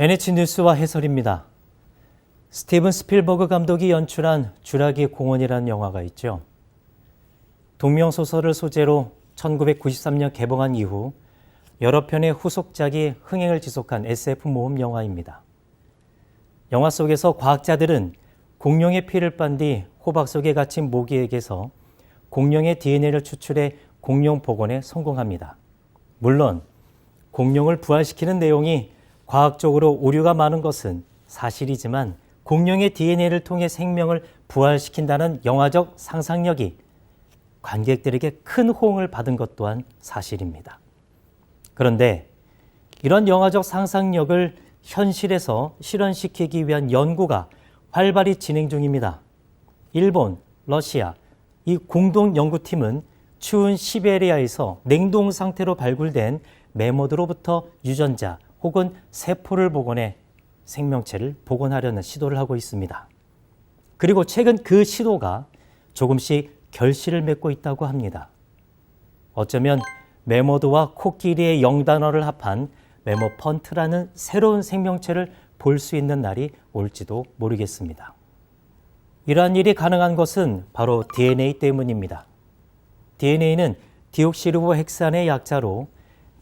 NH뉴스와 해설입니다. 스티븐 스필버그 감독이 연출한 쥬라기 공원이라는 영화가 있죠. 동명소설을 소재로 1993년 개봉한 이후 여러 편의 후속작이 흥행을 지속한 SF 모험 영화입니다. 영화 속에서 과학자들은 공룡의 피를 빤 뒤 호박 속에 갇힌 모기에게서 공룡의 DNA를 추출해 공룡 복원에 성공합니다. 물론 공룡을 부활시키는 내용이 과학적으로 오류가 많은 것은 사실이지만 공룡의 DNA를 통해 생명을 부활시킨다는 영화적 상상력이 관객들에게 큰 호응을 받은 것 또한 사실입니다. 그런데 이런 영화적 상상력을 현실에서 실현시키기 위한 연구가 활발히 진행 중입니다. 일본, 러시아, 이 공동 연구팀은 추운 시베리아에서 냉동 상태로 발굴된 매머드로부터 유전자 혹은 세포를 복원해 생명체를 복원하려는 시도를 하고 있습니다. 그리고 최근 그 시도가 조금씩 결실을 맺고 있다고 합니다. 어쩌면 매머드와 코끼리의 영단어를 합한 매머펀트라는 새로운 생명체를 볼 수 있는 날이 올지도 모르겠습니다. 이러한 일이 가능한 것은 바로 DNA 때문입니다. DNA는 디옥시리보헥산의 약자로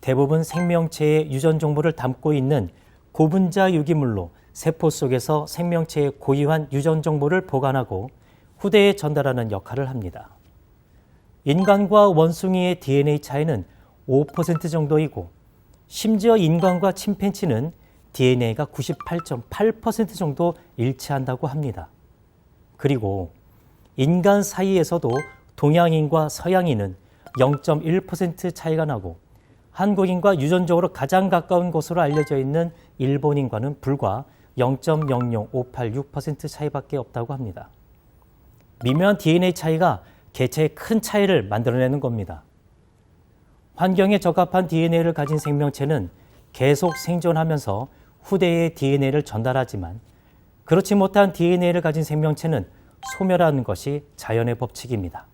대부분 생명체의 유전 정보를 담고 있는 고분자 유기물로 세포 속에서 생명체의 고유한 유전 정보를 보관하고 후대에 전달하는 역할을 합니다. 인간과 원숭이의 DNA 차이는 5% 정도이고 심지어 인간과 침팬지는 DNA가 98.8% 정도 일치한다고 합니다. 그리고 인간 사이에서도 동양인과 서양인은 0.1% 차이가 나고 한국인과 유전적으로 가장 가까운 것으로 알려져 있는 일본인과는 불과 0.00586% 차이밖에 없다고 합니다. 미묘한 DNA 차이가 개체의 큰 차이를 만들어내는 겁니다. 환경에 적합한 DNA를 가진 생명체는 계속 생존하면서 후대에 DNA를 전달하지만 그렇지 못한 DNA를 가진 생명체는 소멸하는 것이 자연의 법칙입니다.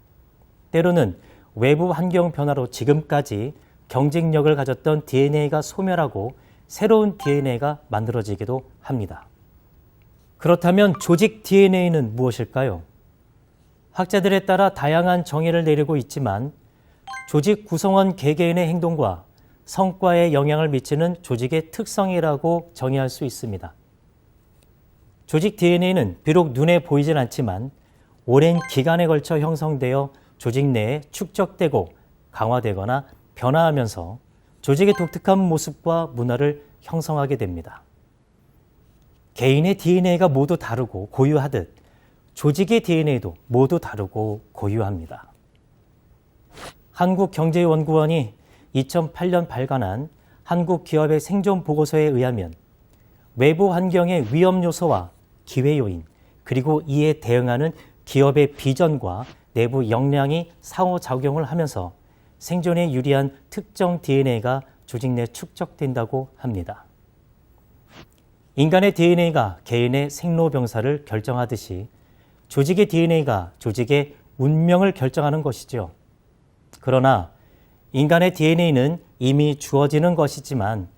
때로는 외부 환경 변화로 지금까지 경쟁력을 가졌던 DNA가 소멸하고 새로운 DNA가 만들어지기도 합니다. 그렇다면 조직 DNA는 무엇일까요? 학자들에 따라 다양한 정의를 내리고 있지만 조직 구성원 개개인의 행동과 성과에 영향을 미치는 조직의 특성이라고 정의할 수 있습니다. 조직 DNA는 비록 눈에 보이진 않지만 오랜 기간에 걸쳐 형성되어 조직 내에 축적되고 강화되거나 변화하면서 조직의 독특한 모습과 문화를 형성하게 됩니다. 개인의 DNA가 모두 다르고 고유하듯 조직의 DNA도 모두 다르고 고유합니다. 한국경제연구원이 2008년 발간한 한국 기업의 생존 보고서에 의하면 외부 환경의 위험 요소와 기회 요인, 그리고 이에 대응하는 기업의 비전과 내부 역량이 상호작용을 하면서 생존에 유리한 특정 DNA가 조직 내 축적된다고 합니다. 인간의 DNA가 개인의 생로병사를 결정하듯이 조직의 DNA가 조직의 운명을 결정하는 것이죠. 그러나 인간의 DNA는 이미 주어지는 것이지만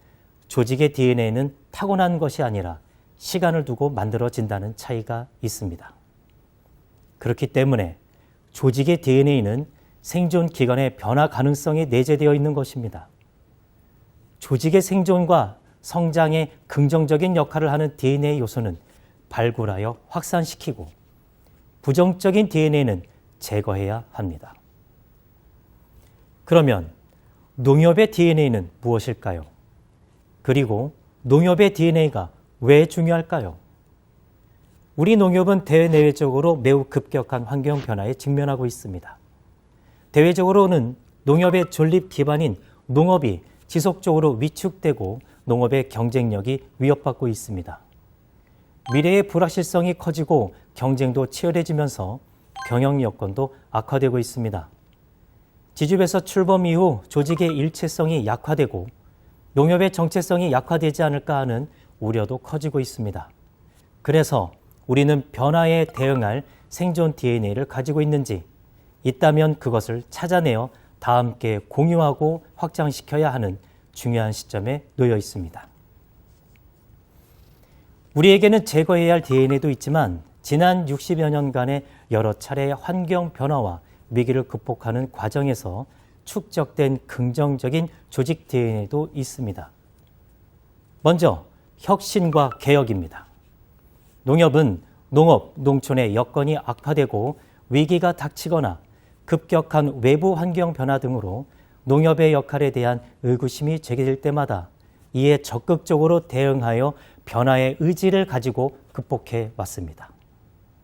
조직의 DNA는 타고난 것이 아니라 시간을 두고 만들어진다는 차이가 있습니다. 그렇기 때문에 조직의 DNA는 생존 기간의 변화 가능성이 내재되어 있는 것입니다. 조직의 생존과 성장에 긍정적인 역할을 하는 DNA 요소는 발굴하여 확산시키고 부정적인 DNA는 제거해야 합니다. 그러면 농협의 DNA는 무엇일까요? 그리고 농협의 DNA가 왜 중요할까요? 우리 농협은 대내외적으로 매우 급격한 환경 변화에 직면하고 있습니다. 대외적으로는 농협의 존립 기반인 농업이 지속적으로 위축되고 농업의 경쟁력이 위협받고 있습니다. 미래의 불확실성이 커지고 경쟁도 치열해지면서 경영 여건도 악화되고 있습니다. 지주배서 출범 이후 조직의 일체성이 약화되고 농협의 정체성이 약화되지 않을까 하는 우려도 커지고 있습니다. 그래서 우리는 변화에 대응할 생존 DNA를 가지고 있는지, 있다면 그것을 찾아내어 다 함께 공유하고 확장시켜야 하는 중요한 시점에 놓여 있습니다. 우리에게는 제거해야 할 DNA도 있지만 지난 60여 년간의 여러 차례의 환경 변화와 위기를 극복하는 과정에서 축적된 긍정적인 조직 DNA도 있습니다. 먼저 혁신과 개혁입니다. 농협은 농업, 농촌의 여건이 악화되고 위기가 닥치거나 급격한 외부 환경 변화 등으로 농협의 역할에 대한 의구심이 제기될 때마다 이에 적극적으로 대응하여 변화의 의지를 가지고 극복해 왔습니다.